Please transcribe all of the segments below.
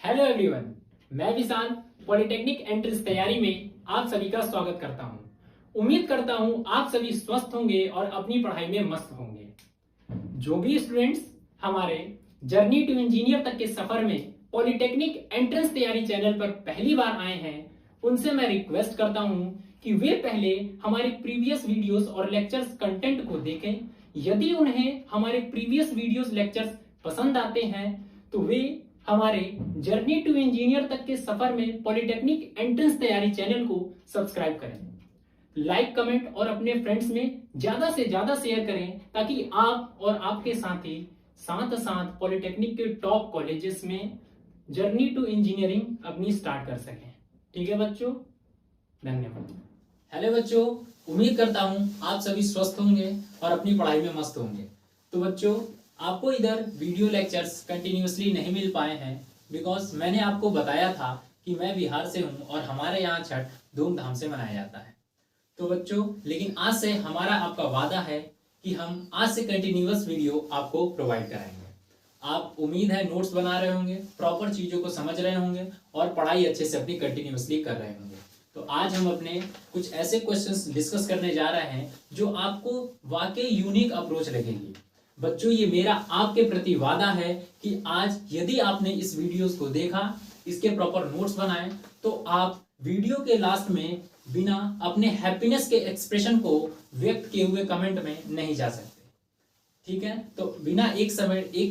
Hello everyone, मैं विशाल polytechnic entrance तैयारी में आप सभी का स्वागत करता हूं। उम्मीद करता हूं आप सभी स्वस्थ होंगे और अपनी पढ़ाई में मस्त होंगे। जो भी स्टूडेंट्स हमारे जर्नी टू इंजीनियर तक के सफर में पॉलिटेक्निक एंट्रेंस तैयारी चैनल पर पहली बार आए हैं, उनसे मैं रिक्वेस्ट करता हूं कि वे पहले हमारे प्रीवियस वीडियोस और लेक्चर्स कंटेंट को देखें। यदि उन्हें हमारे प्रीवियस वीडियोस लेक्चर्स पसंद आते हैं तो वे हमारे जर्नी टू इंजीनियर तक के सफर में पॉलिटेक्निक एंट्रेंस तैयारी चैनल को सब्सक्राइब करें, लाइक कमेंट और अपने फ्रेंड्स में ज्यादा से ज्यादा शेयर करें ताकि आप और आपके साथी साथ साथ पॉलिटेक्निक के टॉप कॉलेजेस में जर्नी टू इंजीनियरिंग अपनी स्टार्ट कर सकें। ठीक है बच्चों, धन्यवाद। हेलो बच्चों, उम्मीद करता हूं आप सभी स्वस्थ होंगे और अपनी पढ़ाई में मस्त होंगे। तो बच्चों, आपको इधर वीडियो लेक्चर्स कंटिन्यूअसली नहीं मिल पाए हैं बिकॉज मैंने आपको बताया था कि मैं बिहार से हूं और हमारे यहाँ छठ धूमधाम से मनाया जाता है। तो बच्चों, लेकिन आज से हमारा आपका वादा है कि हम आज से कंटिन्यूअस वीडियो आपको प्रोवाइड कराएंगे। आप उम्मीद है नोट्स बना रहे होंगे, प्रॉपर चीज़ों को समझ रहे होंगे और पढ़ाई अच्छे से अपनी कंटिन्यूअसली कर रहे होंगे। तो आज हम अपने कुछ ऐसे क्वेश्चंस डिस्कस करने जा रहे हैं जो आपको वाकई यूनिक अप्रोच लगेगी। बच्चों, ये मेरा आपके प्रति वादा है कि आज यदि आपने इस वीडियोस को देखा, इसके प्रॉपर नोट्स बनाए, तो आप वीडियो के लास्ट में बिना अपने हैप्पीनेस के एक्सप्रेशन को व्यक्त किए हुए कमेंट में नहीं जा सकते। ठीक है, तो बिना एक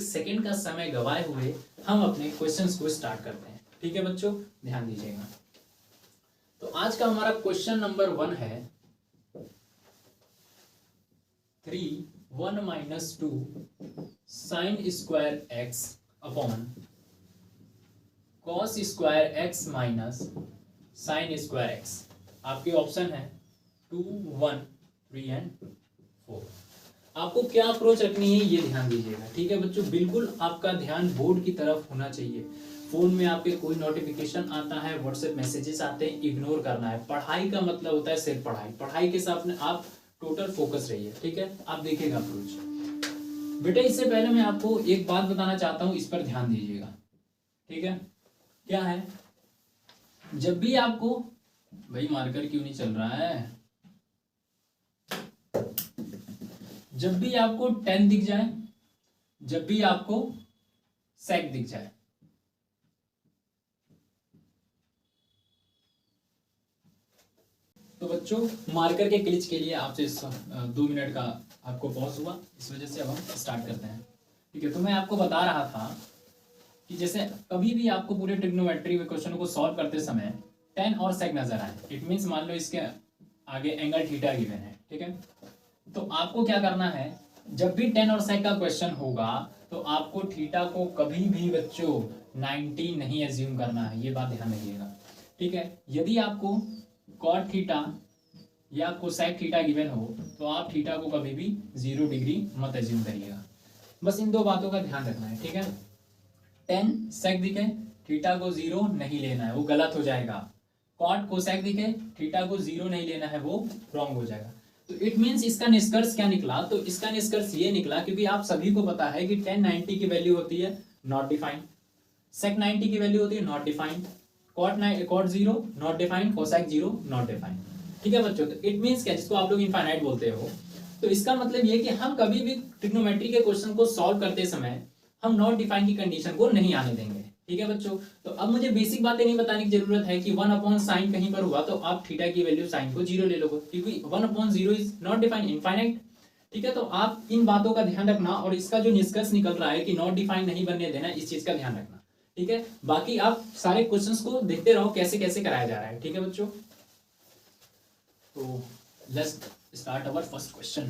सेकंड का समय गवाए हुए हम अपने क्वेश्चंस को स्टार्ट करते हैं। ठीक है बच्चों, ध्यान दीजिएगा। तो आज का हमारा क्वेश्चन नंबर 1 है 1 - 2 sin square x upon cos square x minus sin square x। आपके ऑप्शन है 2, 1, 3 एंड 4। आपको क्या अप्रोच रखनी है ये ध्यान दीजिएगा। ठीक है बच्चों, बिल्कुल आपका ध्यान बोर्ड की तरफ होना चाहिए। फोन में आपके कोई नोटिफिकेशन आता है, व्हाट्सएप मैसेजेस आते हैं, इग्नोर करना है। पढ़ाई का मतलब होता है सिर्फ पढ़ाई। पढ़ाई के साथ आप टोटल फोकस रहिए। ठीक है, आप देखिएगा अप्रोच। बेटा, इससे पहले मैं आपको एक बात बताना चाहता हूं, इस पर ध्यान दीजिएगा। ठीक है, क्या है, जब भी आपको, भाई मार्कर क्यों नहीं चल रहा है, जब भी आपको 10 दिख जाए, जब भी आपको सेक दिख जाए, तो बच्चों मार्कर के क्लिच के लिए आपसे 2 मिनट का आपको पॉज हुआ, इस वजह से अब हम स्टार्ट करते हैं। ठीक है, तो मैं आपको बता रहा था कि जैसे कभी भी आपको पूरे ट्रिग्नोमेट्री में क्वेश्चन को सॉल्व करते समय 10 और सेक नजर आए, इट मीन्स मान लो इसके आगे एंगल थीटा गिवन है। ठीक है, तो आपको क्या करना है, जब भी 10 और सेक का क्वेश्चन होगा तो आपको थीटा को कभी भी बच्चों 90 नहीं एज्यूम करना है, ये बात ध्यान रखिएगा। ठीक है, यदि आपको कॉट थीटा या कोसेक थीटा गिवन हो तो आप थीटा को कभी भी 0 डिग्री मत एज्यूम करिएगा। बस इन 2 बातों का ध्यान रखना है। ठीक है, 10 सेक दिखे, थीटा को 0 नहीं लेना है, वो गलत हो जाएगा। कॉट कोसेक दिखे, थीटा को 0 नहीं लेना है, वो रॉन्ग हो जाएगा। तो इट मीन्स इसका निष्कर्ष क्या निकला, तो इसका निष्कर्ष ये निकला, क्योंकि आप सभी को पता है कि 10 90 की वैल्यू होती है नॉट डिफाइंड, सेक 90 की वैल्यू होती है not defined, cot 0 not defined, cosec 0 not defined. ठीक है बच्चों, तो इट मीन्स क्या, जिसको आप लोग इनफाइनाइट बोलते हो, तो इसका मतलब ये कि हम कभी भी ट्रिग्नोमेट्री के क्वेश्चन को सॉल्व करते समय हम नॉट डिफाइंड की कंडीशन को नहीं आने देंगे। ठीक है बच्चों, तो अब मुझे बेसिक बातें नहीं बताने की जरूरत है कि 1/sin कहीं पर हुआ तो आप थीटा की वैल्यू साइन को 0 ले लोगे, क्योंकि 1/0 इज नॉट डिफाइंड, इनफाइनाइट। ठीक है, तो आप इन बातों का ध्यान रखना और इसका जो निष्कर्ष निकल रहा है कि नॉट डिफाइंड नहीं बनने देना, इस चीज का ध्यान रखना। ठीक है, बाकी आप सारे क्वेश्चंस को देखते रहो कैसे कैसे कराया जा रहा है। ठीक है बच्चों, तो let's start our first question.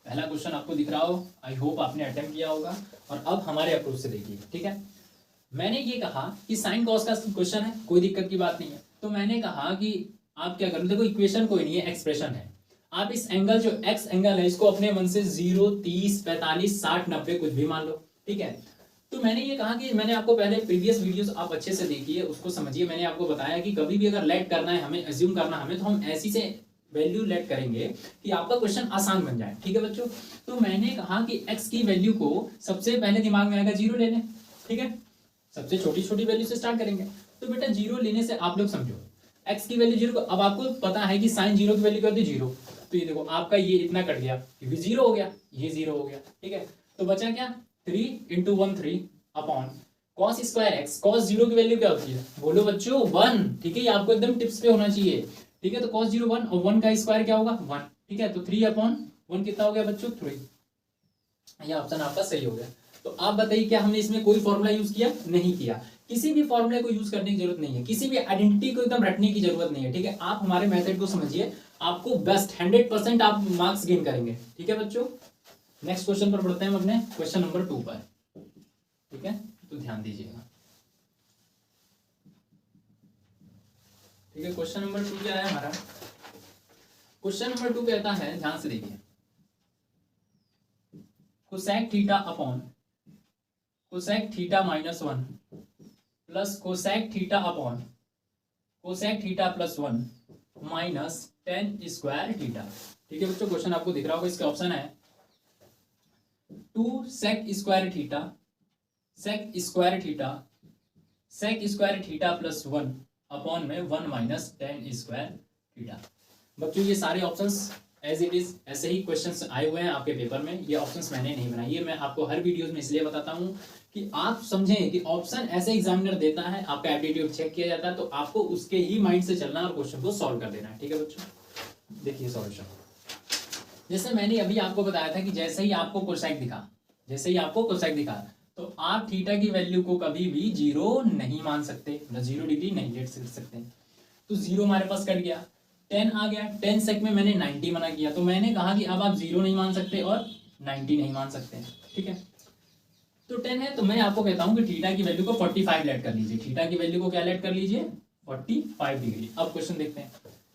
पहला क्वेश्चन आपको दिख रहा हो, आई होप आपने अटेम्प्ट किया होगा। और अब हमारे अप्रोच से देखिए। ठीक है, मैंने ये कहा कि साइन कॉस का क्वेश्चन है, कोई दिक्कत की बात नहीं है। तो मैंने कहा कि आप क्या करो, देखो इक्वेशन कोई नहीं है, एक्सप्रेशन है। आप इस एंगल जो एक्स एंगल है इसको अपने मन से 0, 30, 45, 60, 90 कुछ भी मान लो। ठीक है, तो मैंने ये कहा कि मैंने आपको पहले प्रीवियस वीडियोस आप अच्छे से देखिए, उसको समझिए। मैंने आपको बताया कि कभी भी अगर लेट करना है हमें, एज्यूम करना हमें, तो हम ऐसी से वैल्यू लेट करेंगे कि आपका क्वेश्चन आसान बन जाए। ठीक है बच्चों, तो मैंने कहा कि x की वैल्यू को सबसे पहले दिमाग में आएगा 0 ले लें। ठीक है, सबसे छोटी छोटी वैल्यू से स्टार्ट करेंगे। तो बेटा जीरो लेने से आप लोग समझो x की वैल्यू जीरो, अब आपको पता है कि साइन जीरो की वैल्यू क्या होती है जीरो, तो ये देखो आपका ये इतना कट गया क्योंकि जीरो हो गया, ये जीरो हो गया, ठीक है। तो बचा क्या 3 into 1 3 upon cos square x, cos zero की वैल्यू क्या होती है बोलो बच्चों 1, ठीक है, ये आपको एकदम टिप्स पे होना चाहिए, ठीक है। तो कॉस जीरो 1 और 1 का स्क्वायर क्या होगा 1, ठीक है। तो 3 अपॉन 1 कितना हो गया बच्चों 3, ये ऑप्शन आपका सही हो गया। तो आप बताइए क्या हमने इसमें कोई फॉर्मूला यूज किया, नहीं किया, किसी भी फॉर्मूले को यूज करने की जरूरत नहीं है, किसी भी आइडेंटिटी को एकदम रटने की जरूरत नहीं है, ठीक है। आप हमारे मेथड को समझिए, आपको बेस्ट 100% आप मार्क्स गेन करेंगे, ठीक है बच्चों। नेक्स्ट क्वेश्चन पर बढ़ते हैं हम अपने क्वेश्चन नंबर 2 पर, ठीक है, तो ध्यान दीजिएगा, ठीक है। क्वेश्चन नंबर 2 क्या है हमारा, क्वेश्चन नंबर 2 कहता है, ध्यान से देखिए, cosec theta upon cosec theta minus 1 plus cosec theta upon cosec theta plus 1 minus ten square theta, ठीक है बच्चों। क्वेश्चन आपको दिख रहा होगा, इसका ऑप्शन है 2 sec square theta sec square theta sec square theta plus 1 upon में 1 माइनस टेन स्क्वायर थीटा। बच्चों ये सारे ऑप्शंस एज इट इज ऐसे ही क्वेश्चंस आए हुए हैं आपके पेपर में, ये ऑप्शंस मैंने नहीं बनाए, ये मैं आपको हर वीडियोस में इसलिए बताता हूँ कि आप समझें कि ऑप्शन ऐसे एग्जामिनर देता है, आपका एप्टीट्यूड चेक किया जाता है, तो आपको उसके ही माइंड से चलना और क्वेश्चन को सॉल्व कर देना है, ठीक है बच्चों। देखिए सॉल्यूशन, जैसे मैंने अभी आपको बताया था कि जैसे ही आपको कोसेक दिखा, जैसे ही आपको कोसेक दिखा, तो आप थीटा की वैल्यू को कभी भी जीरो नहीं मान सकते, मतलब 0 डिग्री नहीं ले सकते। तो जीरो हमारे पास कट गया, 10 आ गया, 10 सेक में मैंने 90 मना किया, तो मैंने कहा कि अब आप 0 नहीं मान सकते और 90 नहीं मान सकते, ठीक है। तो 10 है, तो मैं आपको कहता हूं कि थीटा की वैल्यू को 45 लेट कर लीजिए, थीटा की वैल्यू को क्या लेट कर लीजिए 45 डिग्री। अब क्वेश्चन देखते हैं,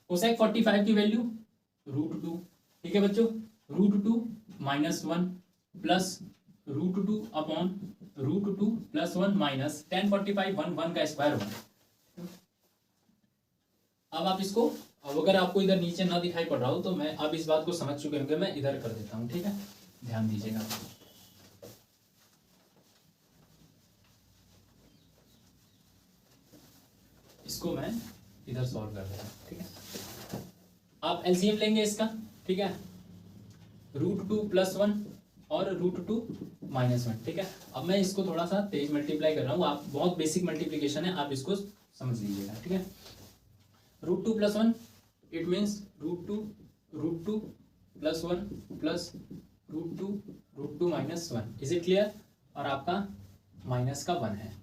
कोसेक 45 की वैल्यू √2, ठीक है बच्चों, √2 minus 1 plus √2 upon √2 plus 1 minus 10 45 1 का स्क्वायर 1। अब आप इसको, अब अगर आपको इधर नीचे ना दिखाई पड़ रहा हो तो मैं, आप इस बात को समझ चुके होंगे, मैं इधर कर देता हूं, ठीक है, ध्यान दीजिएगा। इसको मैं इधर सॉल्व कर देता हूं, ठीक है। आप एलसीएम लेंगे इसका, ठीक है, √2 प्लस 1 और √2 माइनस 1, ठीक है। अब मैं इसको थोड़ा सा तेज मल्टीप्लाई कर रहा हूँ, आप बहुत बेसिक मल्टीप्लीकेशन है, आप इसको समझ लीजिएगा, ठीक है। √2 plus 1 it means √2 plus 1 plus √2 minus 1, is it clear, और आपका माइनस का 1 है,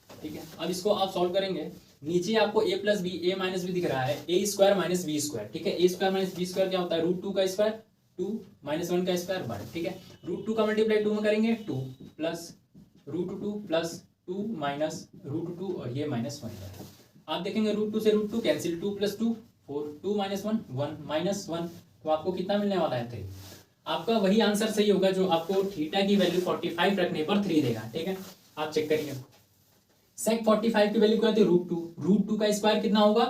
ठीक है। अब इसको आप सॉल्व करेंगे, नीचे आपको a plus b a minus b दिख रहा है, a square minus B square, ठीक है, a square minus B square क्या होता है √2 का स्क्वायर 2 माइनस 1 का स्क्वायर 1, ठीक है। √2 का मल्टीप्लाई 2 में करेंगे 2 प्लस √2 प्लस 2 माइनस √2 और ये माइनस 1। आप देखेंगे √2 से √2 कैंसिल, 2 प्लस 2 4, 2 माइनस 1 1 माइनस 1, तो आपको कितना मिलने वाला है 3। आपका वही आंसर सही होगा जो आपको थीटा की वैल्यू 45 रखने पर 3 देगा, ठीक है। आप चेक करिए, सेक 45 की वैल्यू क्या होती है √2 का स्क्वायर कितना होगा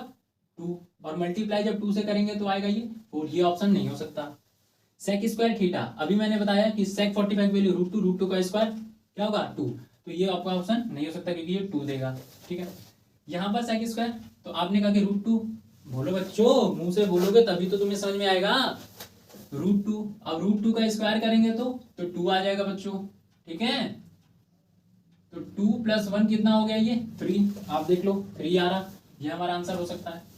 2, और मल्टीप्लाई जब 2 से करेंगे तो आएगा ये 4, ये ऑप्शन नहीं हो सकता। सेक स्क्वायर थीटा, अभी मैंने बताया कि सेक 45 की वैल्यू √2 का स्क्वायर क्या होगा 2, तो ये आपका ऑप्शन नहीं हो सकता क्योंकि ये 2 देगा, ठीक है। यहाँ पर सेक स्क्वायर, तो आपने कहा कि √2, बोलो बच्चों मुंह से बोलोगे तभी तो तुम्हें समझ में आएगा, √2, अब √2 का स्क्वायर करेंगे तो 2 आ जाएगा बच्चों, ठीक है। तो 2 प्लस 1 कितना हो गया ये 3, आप देख लो 3 आ रहा, ये हमारा आंसर हो सकता है।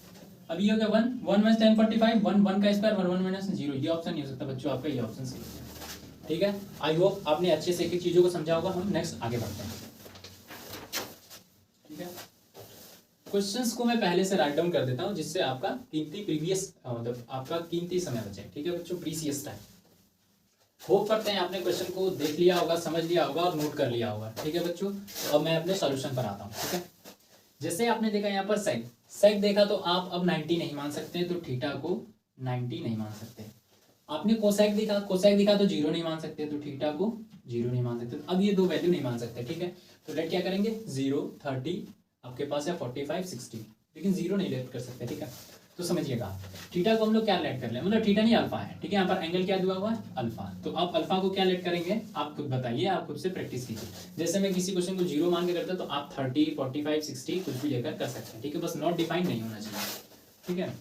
अब ये हो गया 1 माइनस 10 45 1 का स्क्वायर 1 माइनस 0, ये ऑप्शन नहीं हो सकता बच्चों, आपका ये ऑप्शन सही है, ठीक है। आई होप आपने अच्छे से एक एक चीजों को समझा होगा। हम नेक्स्ट आगे बढ़ते हैं, ठीक है। क्वेश्चंस को मैं पहले से राइट डाउन कर देता हूं जिससे आपका कीमती प्रीवियस मतलब आपका कीमती समय बचे, ठीक है बच्चों, प्रीसियस टाइम। होप करते हैं आपने क्वेश्चन को देख लिया होगा, समझ लिया होगा और नोट कर लिया होगा, ठीक है बच्चों। तो अब मैं अपने सॉल्यूशन पर आता हूँ, ठीक है। जैसे आपने देखा यहाँ पर सेक देखा तो आप अब 90 नहीं मान सकते, तो थीटा को 90 नहीं मान सकते। आपने कोसेक दिखा तो 0 नहीं मान सकते, तो थीटा को 0 नहीं मान सकते। अब ये दो वैल्यू नहीं मान सकते, ठीक है। तो लेट क्या करेंगे 0 30 आपके पास है 45 60, लेकिन 0 नहीं लेट कर सकते, ठीक है। तो समझिएगा थीटा को हम लोग क्या लेट कर ले, मतलब थीटा नहीं अल्फा है, ठीक है। यहाँ पर एंगल क्या दिया हुआ है, अल्फा। तो अब अल्फा को क्या लेट करेंगे, आप खुद बताइए, आप खुद से प्रैक्टिस कीजिए। जैसे मैं किसी क्वेश्चन को 0 मान के करता तो आप 30, 45, 60 कुछ भी लेकर कर सकते हैं, ठीक है। बस नॉट डिफाइंड नहीं होना चाहिए, ठीक है।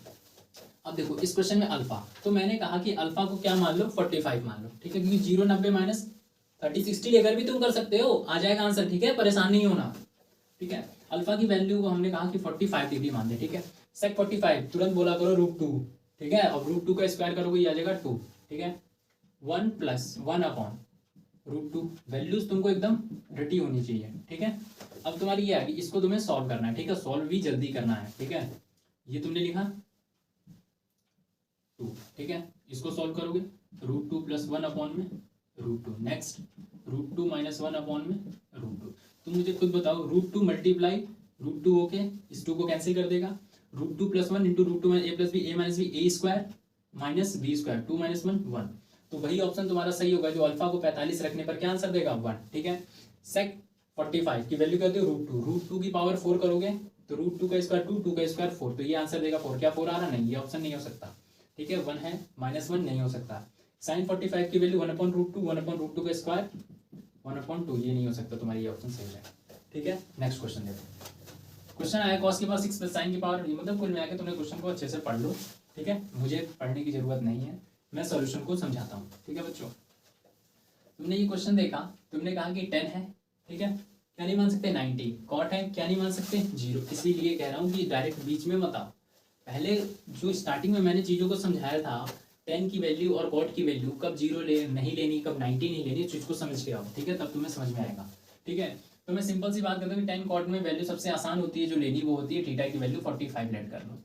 अब देखो इस क्वेश्चन में अल्फा, तो मैंने कहा कि अल्फा को क्या मान लो, 45 मान लो, ठीक है। क्योंकि 0, 90 माइनस 30, 60 लेकर भी तुम कर सकते हो, आ जाएगा आंसर, ठीक है, परेशान नहीं होना, ठीक है। अल्फा की वैल्यू को हमने कहा कि 45 डिग्री मान दे, ठीक है। सेक 45 तुरंत बोला करो √2, ठीक है। अब √2 का स्क्वायर करोगे ये आ जाएगा 2, ठीक है। 1 + 1 अपॉन √2, वैल्यूज तुमको एकदम रटी होनी चाहिए, ठीक है। अब तुम्हारी ये है कि इसको तुम्हें सॉल्व करना है, ठीक है। सॉल्व भी जल्दी करना है, ठीक है। ये तुमने लिखा 2, ठीक है। इसको सॉल्व करोगे √2 + 1 अपॉन में √2, नेक्स्ट √2 - 1 अपॉन में √2। तुम मुझे खुद बताओ, √2 मल्टीप्लाई √2 ओके, इस 2 को कैंसिल कर देगा, √2 + 1 into √2 - a + b, a - b, a² minus b², 2 - 1 1। तो वही ऑप्शन तुम्हारा सही होगा जो अल्फा को 45 रखने पर क्या आंसर देगा, 1, ठीक है। सेक 45 की वैल्यू कहते हो √2 की पावर 4 करोगे तो √2 का स्क्वायर 2, 2 का स्क्वायर 4, तो ये आंसर देगा 4। क्या 4 आ रहा, नहीं, ये ऑप्शन नहीं हो सकता, ठीक है। 1 है, -1 नहीं हो सकता। साइन 45 की वैल्यू 1/√2, 1/√2 का स्क्वायर 1/2, ये नहीं हो सकता, तुम्हारी ये ऑप्शन सही है, ठीक है। नेक्स्ट क्वेश्चन देखो। क्वेश्चन आया cos की पावर 6 + sin की पावर, मतलब कुल मिला के तुमने क्वेश्चन को अच्छे से पढ़ लो, ठीक है। मुझे पढ़ने की जरूरत नहीं है, मैं सॉल्यूशन को समझाता हूँ, ठीक है बच्चों। तुमने ये क्वेश्चन देखा, तुमने कहा कि 10 है, ठीक है, क्या नहीं मान सकते 90, कॉट है, क्या नहीं मान सकते 0, इसीलिए कह रहा हूँ कि डायरेक्ट बीच में मत आओ। पहले जो स्टार्टिंग में मैंने चीज़ों को समझाया था, 10 की वैल्यू और कॉट की वैल्यू, कब 0 नहीं लेनी, कब 90 नहीं लेनी, चीज़ को समझ के आओ, ठीक है, तब तुम्हें समझ में आएगा, ठीक है। तो मैं सिंपल सी बात करता हूँ कि 10 कॉट में वैल्यू सबसे आसान होती है जो लेनी, वो होती है थीटा की वैल्यू 45 लेट कर लो,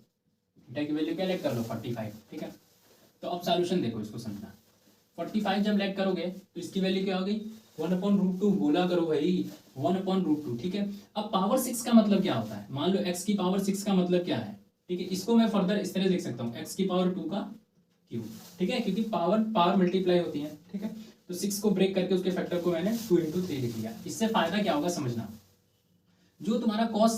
थीटा की वैल्यू क्या लेट कर लो, 45, ठीक है। तो अब सॉल्यूशन देखो, इसको समझना। 45 जब लेट करोगे तो इसकी वैल्यू क्या होगी, 1/√2, बोला करो भाई 1/√2, ठीक है। अब पावर 6 का मतलब क्या होता है, मान लो x की पावर 6 का मतलब क्या है, ठीक है। इसको मैं फर्दर इस तरह लिख सकता हूँ, x की पावर 2 का क्यूब, ठीक है, क्योंकि पावर मल्टीप्लाई होती है, ठीक है। तो 6 को ब्रेक करके उसके फैक्टर को मैंने 2 × 3 लिख लिया। इससे फायदा क्या होगा समझना, जो तुम्हारा cos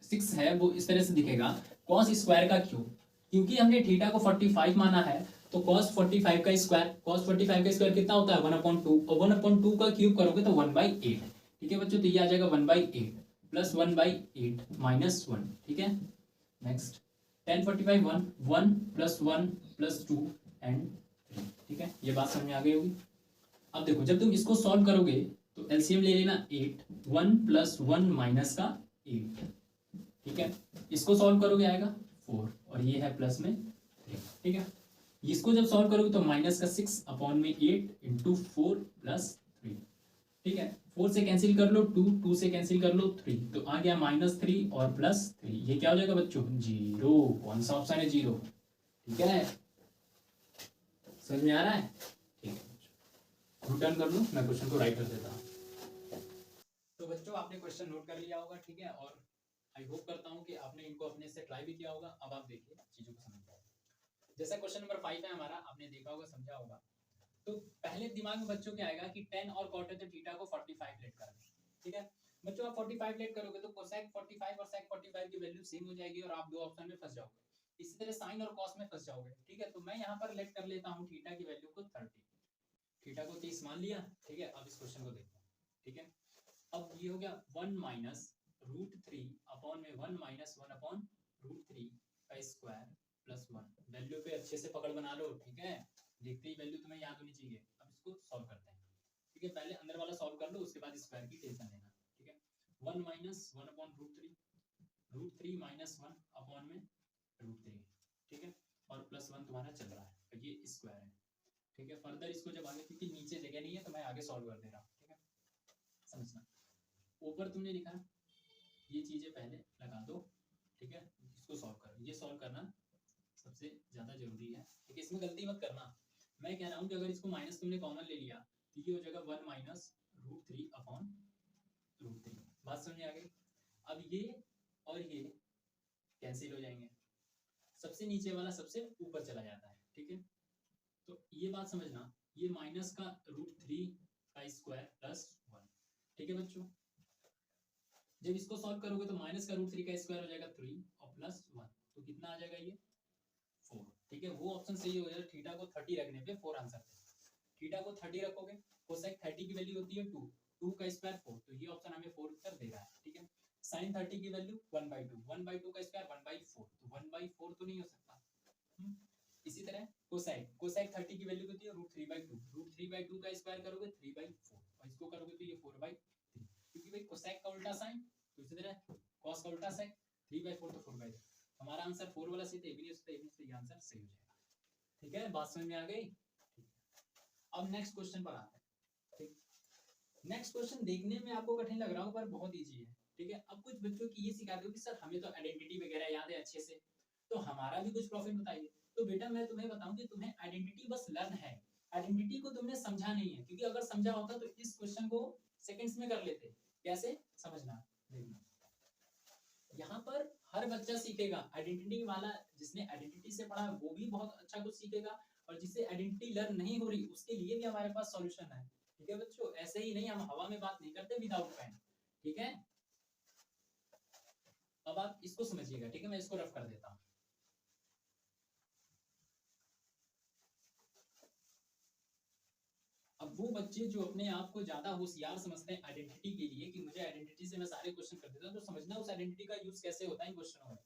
6 है वो इस तरह से दिखेगा, cos स्क्वायर का क्यूब, क्योंकि हमने थीटा को 45 माना है, तो cos 45 का स्क्वायर कितना होता है, 1/2, और 1/2 का क्यूब करोगे तो 1/8, ठीक है बच्चों। तो ये आ जाएगा 1/8 + 1/8 - 1, ठीक है। नेक्स्ट 10 45 1 1 + 1 + 2 एंड 3, ठीक है। ये बात समझ में आ गई होगी। अब देखो जब तुम इसको सॉल्व करोगे तो एलसीएम ले लेना 8, 1 + 1 माइनस का 8, ठीक है। इसको सॉल्व करोगे आएगा 4, और ये है प्लस में 3, ठीक है। इसको जब सॉल्व करोगे तो माइनस का 6 अपॉन में 8 × 4 + 3, ठीक है। 4 से कैंसिल कर लो 2, 2 से कैंसिल कर लो 3, तो आ गया -3 और +3, ये क्या हो जाएगा बच्चों, 0। कौन सा ऑप्शन है 0, ठीक है। समझ में आ रहा है, ठीक है। रिटर्न कर लो, मैं क्वेश्चन को राइट कर देता हूँ। तो बच्चों आपने क्वेश्चन नोट कर लिया होगा, ठीक है, और आई होप करता हूँ कि आपने इनको अपने से ट्राई भी किया होगा। अब आप देखिए चीजों को समझ पाओगे। जैसा क्वेश्चन नंबर 5 है हमारा, आपने देखा होगा, समझा होगा। तो पहले दिमाग में बच्चों क्या आएगा कि 10 और कॉट है तो थीटा को 45 लेट करना, ठीक है बच्चों। आप 45 लेट करोगे तो कोसेक 45 और सेक 45 की वैल्यू सेम हो जाएगी और आप दो ऑप्शन में फंस जाओगे। इसी तरह साइन और कॉस में फंस जाओगे, ठीक है। तो मैं यहाँ पर लेट कर लेता हूँ थीटा की वैल्यू को 30, थीटा को 30 मान लिया, ठीक है। अब इस क्वेश्चन को देखते हैं, ठीक है। अब ये हो गया 1 - √3 अपॉन में 1 - 1/√3 का स्क्वायर प्लस 1। वैल्यू पे अच्छे से पकड़ बना लो, ठीक है, देखते ही वैल्यू तुम्हें याद होनी चाहिए। अब इसको सॉल्व करते हैं, ठीक है। पहले अंदर वाला सॉल्व कर लो, उसके बाद स्क्वायर की टेंशन लेना, ठीक है। 1 - 1/√3, √3 - 1 अपॉन में √3, ठीक है, और +1 तुम्हारा चल रहा है, तो ये स्क्वायर है, ठीक है। फर्दर इसको जब आगे, क्योंकि नीचे जगह नहीं है तो मैं आगे सॉल्व कर दे रहा हूँ, ठीक है। समझना, ऊपर तुमने लिखा ये चीजें पहले लगा दो, ठीक है। इसको सॉल्व करो, ये सॉल्व करना सबसे ज्यादा जरूरी है, ठीक है। इसमें गलती मत करना। मैं कह रहा हूँ कि अगर इसको माइनस तुमने कॉमन ले लिया तो ये हो जाएगा 1 - √3 अपॉन √3। बात समझ आ गई। अब ये और ये कैंसिल हो जाएंगे, सबसे नीचे वाला सबसे ऊपर चला जाता है, ठीक है। तो ये बात समझना, ये माइनस का √3 का स्क्वायर प्लस 1, ठीक है बच्चों। जब इसको सॉल्व करोगे तो माइनस का √3 का स्क्वायर हो जाएगा 3 और प्लस 1, तो कितना आ जाएगा ये 4, ठीक है, वो ऑप्शन सही हो जाएगा। थीटा को 30 रखने पे 4 आंसर थे। थीटा को 30 रखोगे, कोसेक 30 की वैल्यू होती है 2, 2 का स्क्वायर 4, तो ये ऑप्शन हमें 4 उत्तर दे रहा है, ठीक है। साइन 30 की वैल्यू 1/2, 1/2 का स्क्वायर 1/4, तो 1/4 तो नहीं हो सकता। इसी तरह कोसाइक, कोसाइक 30 की वैल्यू होती है √3/2, √3/2 का स्क्वायर करोगे 3/4, और इसको करोगे तो ये 4/3, क्योंकि भाई कोसाइक का उल्टा साइन, तो इसी तरह कॉस का उल्टा साइन 3/4 तो 4/3। हमारा आंसर 4 वाला सही था, ये भी नहीं हो सकता, ये भी नहीं, तो ये आंसर सही हो जाएगा। ठीक है, बात समझ में आ गई। ठीक है, अब नेक्स्ट क्वेश्चन पर आते हैं। ठीक, नेक्स्ट क्वेश्चन देखने में आपको कठिन लग रहा हो पर बहुत इजी है। ठीक है, अब कुछ बच्चों की ये शिकायत होगी, सर हमें तो आइडेंटिटी वगैरह याद है अच्छे से, तो हमारा भी कुछ प्रॉफिट बताइए। तो बेटा मैं तुम्हें बताऊं कि तुम्हें आइडेंटिटी बस लर्न है, आइडेंटिटी को तुमने समझा नहीं है, क्योंकि अगर समझा होता तो इस क्वेश्चन को सेकंड्स में कर लेते। कैसे समझना, देखना यहाँ पर हर बच्चा सीखेगा। आइडेंटिटी वाला जिसने आइडेंटिटी से पढ़ा वो भी बहुत अच्छा कुछ सीखेगा, और जिससे आइडेंटिटी लर्न नहीं हो रही उसके लिए भी हमारे पास सॉल्यूशन है। ठीक है बच्चों, ऐसे ही नहीं, हम हवा में बात नहीं करते विदाउट पेन। ठीक है, अब आप इसको समझिएगा। ठीक है, मैं इसको रफ कर देता हूं। अब वो बच्चे जो अपने आप को ज्यादा होशियार समझते हैं आइडेंटिटी के लिए, कि मुझे आइडेंटिटी से मैं सारे क्वेश्चन कर देता हूं, तो समझना उस आइडेंटिटी का यूज कैसे होता है इन क्वेश्चनों में।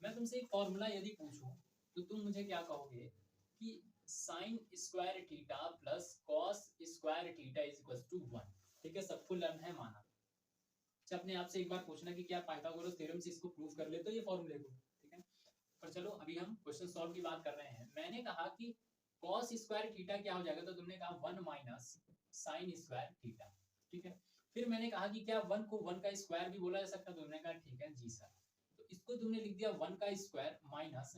मैं तुमसे एक फॉर्मूला यदि पूछूं तो तुम मुझे क्या कहोगे कि sine square theta plus cos square theta is equal to 1। ठीक है, सबको लर्न है माना। अच्छा, अपने आप से एक बार पूछना कि क्या पाइथागोरस थ्योरम से इसको प्रूव कर ले तो ये फॉर्मूले को। ठीक है, पर चलो अभी हम क्वेश्चन सॉल्व की बात कर रहे हैं। मैंने कहा कि cos स्क्वायर थीटा क्या हो जाएगा, तो तुमने कहा 1 माइनस साइन स्क्वायर थीटा। ठीक है, फिर मैंने कहा कि क्या 1 को 1 का स्क्वायर भी बोला जा सकता है, तो तुमने कहा ठीक है जी सर। तो इसको तुमने लिख दिया 1 का स्क्वायर माइनस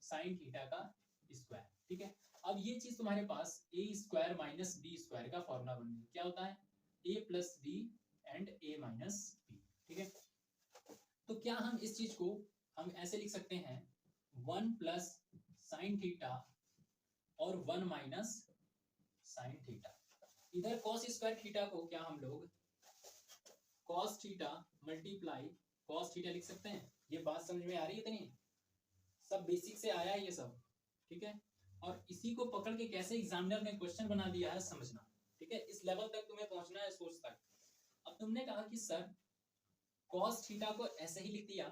साइन थीटा का स्क्वायर। ठीक है, अब ये चीज तुम्हारे पास A square minus B square का फॉर्मूला बन गया। क्या होता है, A plus B and A minus B. ठीक है, तो क्या हम इस चीज को हम ऐसे लिख सकते हैं 1 प्लस साइन थीटा और 1 माइनस साइन थीटा। इधर cos स्क्वायर थीटा को क्या हम लोग cos theta multiply cos theta लिख सकते हैं। ये बात समझ में आ रही है इतनी, सब बेसिक से आया है ये सब। ठीक है, और इसी को पकड़ के कैसे एग्जामिनर ने क्वेश्चन बना दिया है समझना। ठीक है, इस लेवल तक तुम्हें पहुंचना है, सोच तक। अब तुमने कहा कि सर cos थीटा को ऐसे ही लिख दिया।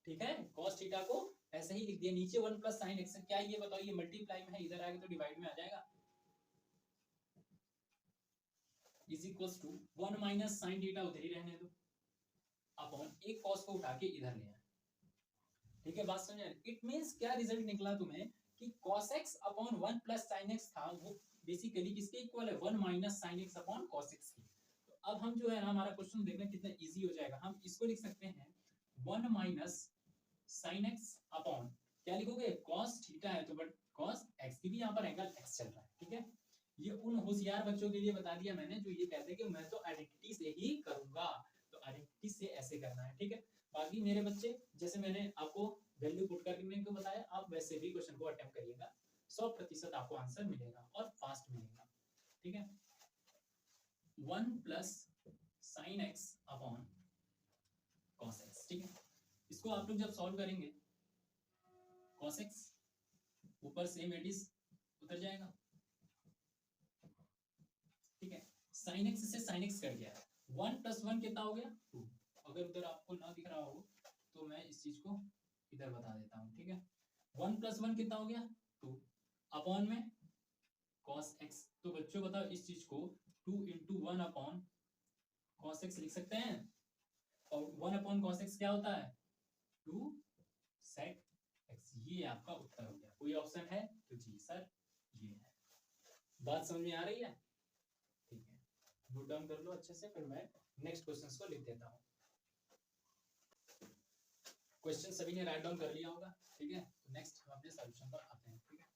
ठीक है, cos थीटा को ऐसे ही लिख दिया, नीचे 1 प्लस साइन एक्स। क्या ये बताओ, ये मल्टीप्लाई में है, इधर आएगा तो डिवाइड में आ जाएगा। Is equals to 1 minus sine theta उधर ही रहने दो, अपॉन एक cos को उठा के इधर ले आए। ठीक है, बात समझ में? इट मींस क्या रिजल्ट निकला तुम्हें कि cos x upon 1 plus sin x था, वो बेसिकली किसके इक्वल है, 1 minus sin x upon cos x की। तो अब हम जो है ना, हमारा क्वेश्चन देखना कितना इजी हो जाएगा। हम इसको लिख सकते हैं 1 माइनस sin x अपॉन, क्या लिखोगे, cos थीटा है तो बट cos x की भी यहाँ पर एंगल x चल रहा है। ठीक है, ये उन होशियार बच्चों के लिए बता दिया मैंने जो ये कहते हैं कि मैं तो आइडेंटिटी से ही करूंगा, तो आइडेंटिटी से ऐसे करना है। ठीक है, बाकी मेरे बच्चे जैसे मैंने आपको वैल्यू पुट करने को बताया, आप वैसे भी क्वेश्चन को अटेम्प्ट करिएगा, 100% आपको आंसर मिलेगा और फास्ट मिलेगा। ठीक है, 1 plus sine x upon cos x. ठीक है, इसको आप लोग जब सॉल्व करेंगे cos x ऊपर सेम एडिस उतर जाएगा। ठीक है, sin x से sin x कट गया, 1 प्लस 1 कितना हो गया 2। अगर उधर आपको ना दिख रहा हो तो मैं इस चीज को इधर बता देता हूं। ठीक है, 1 प्लस 1 कितना हो गया 2, अपॉन में cos x। तो बच्चों बताओ इस चीज को 2 इंटू 1 अपॉन cos x लिख सकते हैं, और 1 अपॉन cos x क्या होता है 2 sec x। ये आपका उत्तर हो गया। कोई ऑप्शन है तो जी सर ये है। बात समझ में आ रही है? ठीक है, नोट डाउन कर लो अच्छे से, फिर मैं नेक्स्ट क्वेश्चन को लिख देता हूँ। क्वेश्चन सभी ने राइट डाउन कर लिया होगा। ठीक है, तो नेक्स्ट हम अपने सॉल्यूशन पर आते हैं। ठीक है,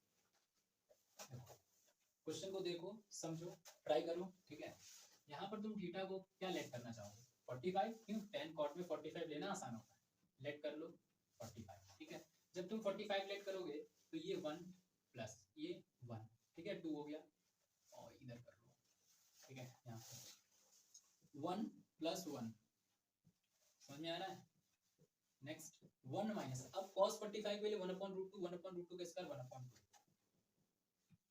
क्वेश्चन को देखो, समझो, ट्राई करो। ठीक है, यहाँ पर तुम थीटा को क्या लेट करना चाहोगे 45, क्यों tan cot में 45 लेना आसान होता है, लेट कर लो 45। ठीक है, जब तुम 45 लेट करोगे तो ये 1 प्लस ये 1, ठीक है 2 हो गया, और इधर कर लो। ठीक है, यहाँ पर 1 प्लस 1 समझ में आ रहा है, नेक्स्ट 1 माइनस, अब cos 45 के लिए 1/√2, 1/√2 का स्क्वायर 1/2,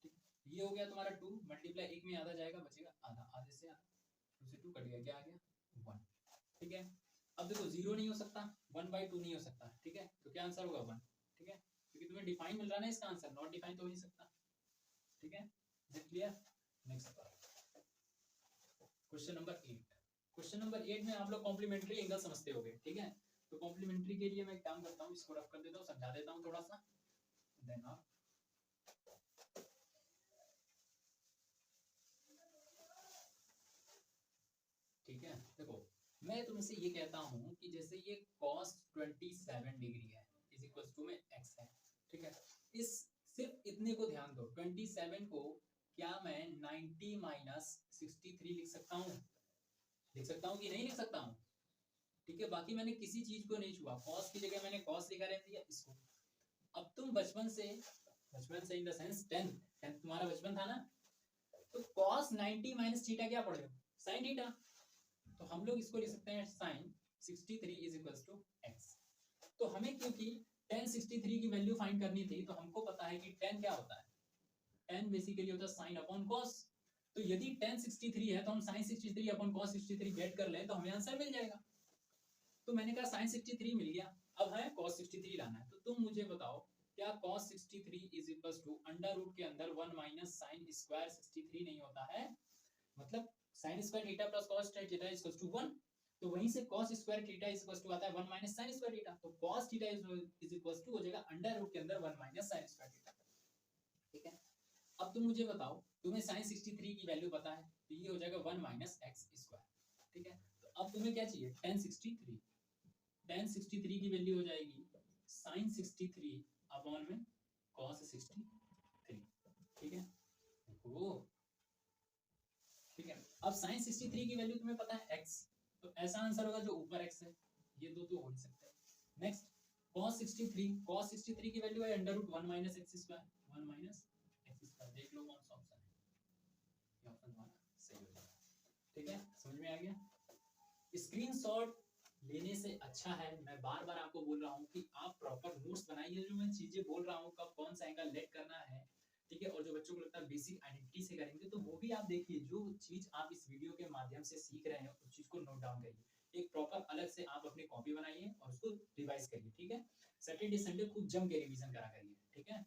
ठीक। ये हो गया तुम्हारा 2 मल्टीप्लाई, एक में आधा जाएगा, बचेगा आधा, आधे से आधा, 2 से 2 कट गया, क्या आ गया 1, ठीक है। अब देखो 0 नहीं हो सकता, 1/2 नहीं हो सकता, ठीक है, तो क्या आंसर होगा 1, ठीक है, क्योंकि तुम्हें डिफाइन मिल रहा है ना इसका आंसर, नॉट डिफाइन तो हो नहीं सकता, ठीक है। Is it clear? Next question number 8। Question number 8 में आप लोग कॉम्प्लीमेंट्री एंगल समझते होगे, ठीक है। तो कॉम्प्लीमेंट्री के लिए मैं एक काम करता हूँ, इसको रफ कर देता हूँ, समझा देता हूँ थोड़ा सा, देन आप ठीक है। देखो मैं तुमसे ये कहता हूँ कि जैसे ये cos 27 डिग्री है इज इक्वल टू में x है, ठीक है। इस सिर्फ इतने को ध्यान दो, 27 को क्या मैं 90 माइनस 63 लिख सकता हूँ? लिख सकता हूँ कि नहीं लिख सकता हूँ? ठीक है, बाकी मैंने किसी चीज को नहीं छुआ, cos की जगह मैंने cos लिखा रहने दिया इसको। अब तुम बचपन से इन द सेंस 10th तुम्हारा बचपन था ना, तो cos 90 माइनस थीटा क्या पढ़े हो? sin theta. तो हम लोग इसको लिख सकते हैं sin 63 is equal to x। तो हमें क्योंकि tan 63 की वैल्यू फाइंड करनी थी, तो हमको पता है कि tan क्या होता है, tan बेसिकली होता है sin अपॉन cos। तो यदि tan 63 है तो हम sin 63 अपॉन cos 63 गेट कर लें तो हमें आंसर मिल जाएगा। तो मैंने कहा sin 63 मिल गया, अब है cos 63 लाना है। तो तुम मुझे बताओ क्या cos 63 is equal to under root के अंदर 1 माइनस साइन स्क्वायर 63 नहीं होता है? मतलब sin square theta plus cos theta is equal to 1, तो वहीं से cos square theta is equal to आता है 1 माइनस sin स्क्वायर थीटा, तो cos theta is equal to हो जाएगा अंडर रूट के अंदर 1 माइनस sin स्क्वायर थीटा, ठीक है। अब तुम मुझे बताओ, तुम्हें sin 63 की वैल्यू पता है, तो ये हो जाएगा 1 माइनस x स्क्वायर, ठीक है। तो अब तुम्हें क्या चाहिए, tan 63, tan 63 की वैल्यू हो जाएगी sin 63 अपॉन में cos 63, ठीक है। देखो ठीक है, अब sin 63 की वैल्यू तुम्हें पता है x, तो ऐसा आंसर होगा जो ऊपर x है, ये दो तो हो नहीं सकते। नेक्स्ट cos 63 की वैल्यू है under root 1 minus x square, 1 minus x square, देख लो कौन सा ऑप्शन है, ये ऑप्शन तुम्हारा सही हो जाएगा, ठीक है। समझ में आ गया? स्क्रीनशॉट लेने से अच्छा है, मैं बार बार आपको बोल रहा हूँ कि आप प्रॉपर नोट्स बनाइए, जो मैं चीजें बोल रहा हूँ कब कौन सा एंगल लेट करना है, ठीक है। और जो बच्चों को लगता है बेसिक आइडेंटिटी से करेंगे, तो वो भी आप देखिए, जो चीज आप इस वीडियो के माध्यम से सीख रहे हैं उस चीज को नोट डाउन करिए, एक प्रॉपर अलग से आप अपनी कॉपी बनाइए और उसको रिवाइज करिए, ठीक है। सैटरडे संडे खूब जम के रिवीजन करा करिए, ठीक है।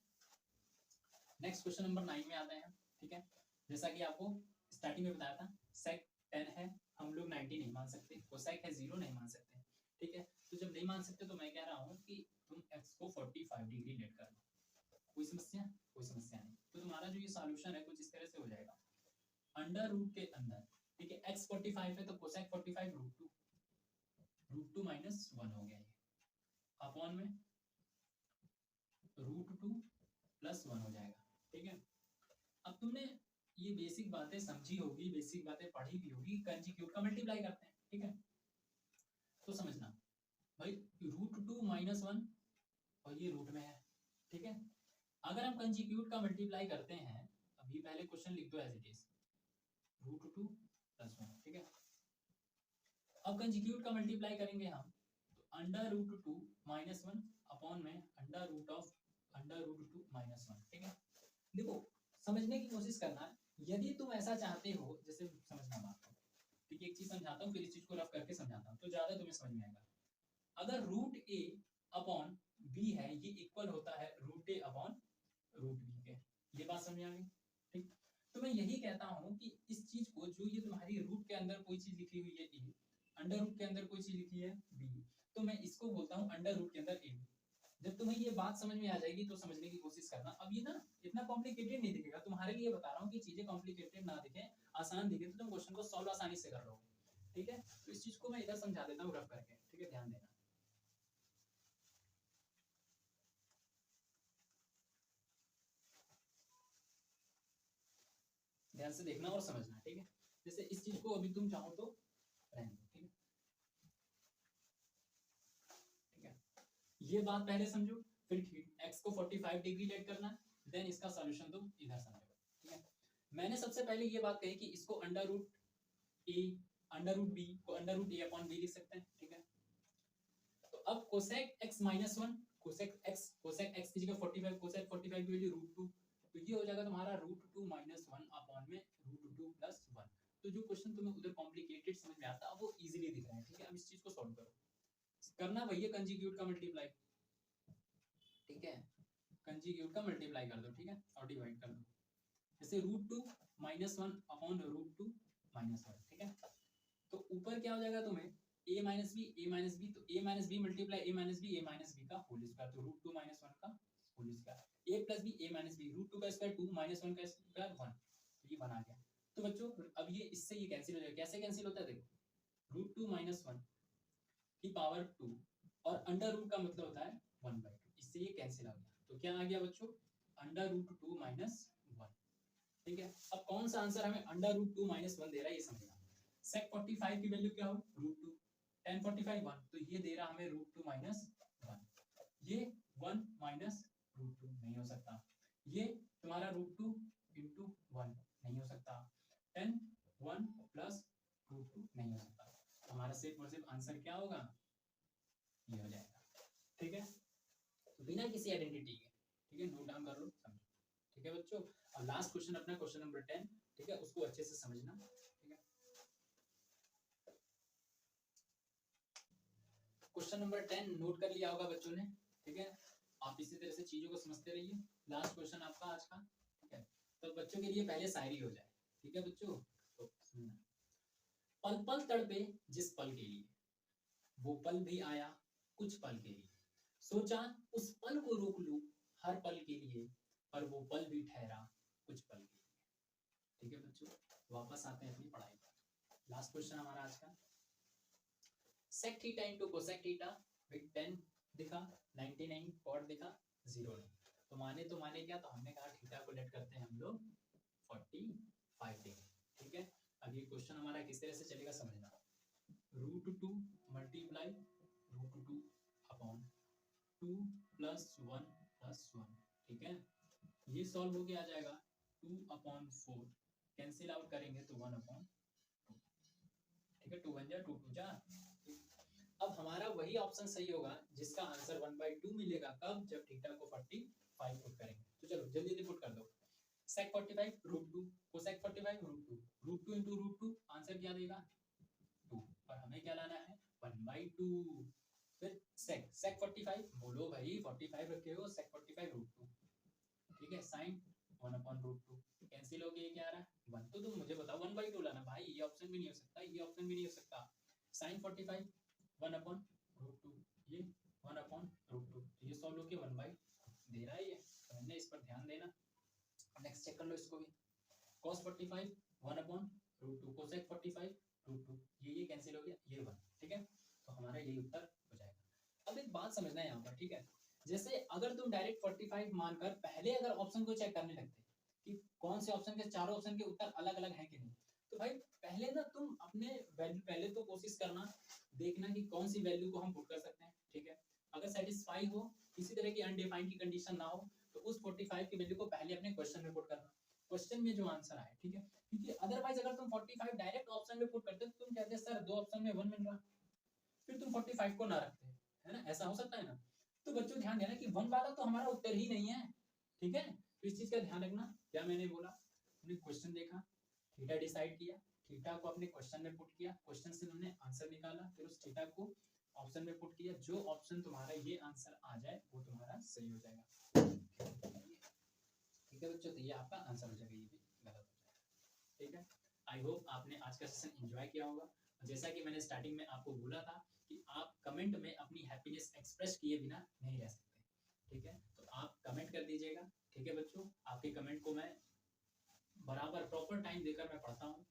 नेक्स्ट क्वेश्चन नंबर 9 में आते हैं, ठीक है। जैसा कि आपको स्टार्टिंग में बताया था, sec 10 है, हम लोग 90 नहीं मान सकते, cosec है 0 नहीं मान सकते, ठीक है। तो जब नहीं मान सकते तो मैं कह रहा हूँ कि तुम x को 45 डिग्री लेट कर लो, कोई समस्या? कोई समस्या नहीं। तो तुम्हारा जो ये सॉल्यूशन है कुछ इस तरह से हो जाएगा, अंडर रूट के अंदर, ठीक है, x 45 है तो cosec 45 रूट टू माइनस 1 हो गया, ये अपॉन में रूट 2 प्लस 1 हो जाएगा, ठीक है। अब तुमने ये बेसिक बातें समझी होगी, बेसिक बातें पढ़ी भी होगी, कंजीक्यूट का मल्टीप्लाई करते हैं, ठीक है। तो समझना भाई, रूट 2 माइनस 1 और ये रूट में है, ठीक है। अगर हम कंजीक्यूट का मल्टीप्लाई करते हैं, अभी पहले क्वेश्चन लिख दो as it is, root 2 plus 1, ठीक है। अब कंजीक्यूट का मल्टीप्लाई करेंगे हम, तो अंडर रूट 2 माइनस 1 अपॉन में अंडर रूट 2 माइनस 1, ठीक है। देखो समझने की कोशिश करना, यदि तुम ऐसा चाहते हो, जैसे समझना बात को, ठीक है, एक चीज समझाता हूँ फिर इस चीज को रफ करके समझाता हूँ तो ज्यादा तुम्हें समझ में आएगा। अगर रूट ए अपॉन बी है, ये इक्वल होता है रूट ए अपॉन रूट बी के, ये बात समझ में आ गई, ठीक। तो मैं यही कहता हूँ कि इस चीज को, जो ये तुम्हारी रूट के अंदर कोई चीज लिखी हुई है ए, अंडर रूट के अंदर कोई चीज लिखी है बी, तो मैं इसको बोलता हूँ अंडर रूट के अंदर ए। जब तुम्हें ये बात समझ में आ जाएगी तो समझने की कोशिश करना। अब ये ना इतना कॉम्प्लिकेटेड नहीं दिखेगा, तुम्हारे लिए बता रहा हूँ कि चीजें कॉम्प्लिकेटेड ना दिखे, आसान दिखे, तो तुम क्वेश्चन को सॉल्व आसानी से कर लोगे, ठीक है। तो इस चीज को मैं इधर समझा देता हूँ रफ करके, ठीक है, ध्यान देना। ध्यान से देखना और समझना, ठीक है। जैसे इस चीज को अभी तुम चाहो तो रहने दो, ठीक है, ठीक है। ये बात पहले समझो, फिर x को 45 डिग्री लेट करना है, देन इसका सॉल्यूशन तुम इधर समझो, ठीक है। मैंने सबसे पहले ये बात कही कि इसको अंडर रूट ए, अंडर रूट बी को अंडर रूट ए अपॉन बी लिख सकते हैं, ठीक है। तो अब cosec x minus one, cosec x की जगह 45, कोसेक 45 की वैल्यू √2, तो ये हो जाएगा तुम्हारा √2 माइनस वन अपॉन में √2 प्लस वन। तो जो क्वेश्चन तुम्हें उधर कॉम्प्लिकेटेड समझ में आता है वो इजीली दिख रहा है, ठीक है। अब इस चीज को सॉल्व करो, करना वही है कंजुगेट का मल्टीप्लाई, ठीक है, कंजुगेट का मल्टीप्लाई कर दो, ठीक है, और डिवाइड कर दो, जैसे √2 minus one upon √2 minus one, ठीक है। तो ऊपर क्या हो जाएगा तुम्हें a माइनस बी, तो a minus b multiply a minus b का होल स्क्वायर, तो √2 माइनस वन का whole square, a plus b a minus b, √2 का स्क्वायर 2 माइनस वन का स्क्वायर 1, तो ये बना गया। तो बच्चों अब ये इससे ये कैंसिल हो जाएगा, कैसे कैंसिल होता है देखो, √2 माइनस वन की पावर 2 और अंडर रूट का मतलब होता है 1/2, इससे ये कैंसिल आ गया। तो क्या आ गया बच्चों, √2 माइनस वन, ठीक है। अब कौन सा आंसर हमें √2 माइनस वन दे रहा है ये समझना। sec 45 की वैल्यू क्या हो, √2, tan 45 1, तो ये दे रहा हमें √2 माइनस वन, ये 1 माइनस √2 नहीं हो सकता, ये तुम्हारा √2 इंटू 1 नहीं हो सकता, tan 1 प्लस √2 नहीं हो सकता, हमारा सिर्फ और सिर्फ आंसर क्या होगा, ये हो जाएगा, ठीक है। तो बिना किसी आइडेंटिटी के, ठीक है, नोट डाउन कर लो, समझो, ठीक है बच्चों। अब लास्ट क्वेश्चन अपना क्वेश्चन नंबर 10, ठीक है, उसको अच्छे से समझना, ठीक है। क्वेश्चन नंबर 10 नोट कर लिया होगा बच्चों ने, ठीक है। आप इसी तरह से चीजों को समझते रहिए, लास्ट क्वेश्चन आपका आज का, ठीक है। तो बच्चों के लिए पहले शायरी हो जाए, ठीक है बच्चों। तो सुनना, पल पल तड़पे जिस पल के लिए, वो पल भी आया कुछ पल के लिए, सोचा उस पल को रोक लूं हर पल के लिए, पर वो पल भी ठहरा कुछ पल के लिए, ठीक है बच्चों। वापस आते हैं अपनी पढ़ाई पर, लास्ट क्वेश्चन हमारा आज का, sec theta into cosec theta with 10 दिखा, 99 कॉट दिखा, 0 नहीं, तो माने क्या, तो हमने कहा थीटा को लेट करते हैं हम लोग 45 डिग्री, ठीक है। अब ये क्वेश्चन हमारा किस तरह से चलेगा समझना, √2 मल्टीप्लाई √2 अपॉन 2 प्लस 1 प्लस 1, ठीक है। ये सॉल्व होके आ जाएगा 2/4, कैंसिल आउट करेंगे तो 1/2, ठीक है, 2 1 जा 2 2 जा। अब हमारा वही ऑप्शन सही होगा जिसका आंसर 1/2 मिलेगा, कब, जब थीटा को 45 पुट करेंगे। तो चलो जल्दी जल्दी पुट कर दो, sec 45 √2, cosec 45 √2 इंटू √2, आंसर क्या देगा 2, और हमें क्या लाना है 1/2। फिर sec 45, बोलो भाई 45 रखे हो, sec 45 √2, ठीक है, sin 1/√2, कैंसिल हो गया, क्या आ रहा है 1, तो तुम मुझे बताओ 1/2 लाना भाई, ये ऑप्शन भी नहीं हो सकता, ये ऑप्शन भी नहीं हो सकता। sin 45 1/√2, ये 1/√2, तो ये सॉल्व होके 1/2 दे रहा है ये, समझना, इस पर ध्यान देना। नेक्स्ट चेक कर लो इसको भी, cos 45 1/√2, cosec 45 √2, ये कैंसिल हो गया, ये 1, ठीक है, तो हमारा यही उत्तर हो जाएगा। अब एक बात समझना है यहाँ पर, ठीक है, जैसे अगर तुम डायरेक्ट 45 मानकर पहले अगर ऑप्शन को चेक करने लगते कि कौन से ऑप्शन के, चारों ऑप्शन के उत्तर अलग अलग हैं कि नहीं, तो भाई पहले ना तुम अपने वैल्यू, पहले तो कोशिश करना देखना कि कौन सी वैल्यू को हम पुट कर सकते हैं, ठीक है। अगर सेटिस्फाई हो, किसी तरह की अनडिफाइंड की कंडीशन ना हो, तो उस 45 की वैल्यू को पहले अपने क्वेश्चन में पुट करना, क्वेश्चन में जो आंसर आए, ठीक है, क्योंकि अदरवाइज अगर तुम 45 डायरेक्ट ऑप्शन में पुट करते तो तुम कहते सर दो ऑप्शन में 1 मिल रहा, फिर तुम 45 को ना रखते, है ना, ऐसा हो सकता है ना। तो बच्चों ध्यान देना कि 1 वाला तो हमारा उत्तर ही नहीं है, ठीक है, तो इस चीज का ध्यान रखना। क्या मैंने बोला, हमने क्वेश्चन देखा, थीटा डिसाइड किया, थीटा को अपने क्वेश्चन में पुट किया, क्वेश्चन से हमने आंसर निकाला, फिर उस थीटा को ऑप्शन में पुट किया, जो ऑप्शन तुम्हारा ये आंसर आ जाए वो तुम्हारा सही हो जाएगा, ठीक है बच्चों। तो ये आपका आंसर हो जाएगा, ये भी गलत हो जाएगा, ठीक है। आई होप आपने आज का सेशन एंजॉय किया होगा। जैसा कि मैंने स्टार्टिंग में आपको बोला था कि आप कमेंट में अपनी हैप्पीनेस एक्सप्रेस किए बिना नहीं रह सकते, ठीक है, तो आप कमेंट कर दीजिएगा, ठीक है बच्चों। आपके कमेंट को मैं बराबर प्रॉपर टाइम देकर मैं पढ़ता हूँ,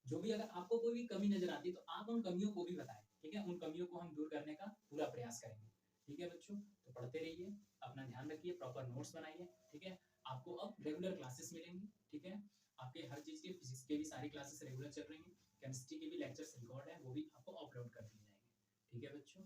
जो भी अगर आपको कोई भी कमी नजर आती है तो आप उन कमियों को भी बताएं, ठीक है, उन कमियों को हम दूर करने का पूरा प्रयास करेंगे, ठीक है बच्चों। तो पढ़ते रहिए, अपना ध्यान रखिए, प्रॉपर नोट्स बनाइए, ठीक है। आपको अब रेगुलर क्लासेस मिलेंगी, ठीक है, आपके हर चीज के, फिजिक्स के भी सारी क्लासेस रेगुलर चल रही हैं, केमिस्ट्री के भी लेक्चर्स रिकॉर्ड है, वो भी आपको अपलोड कर दिए जाएंगे, ठीक है बच्चों।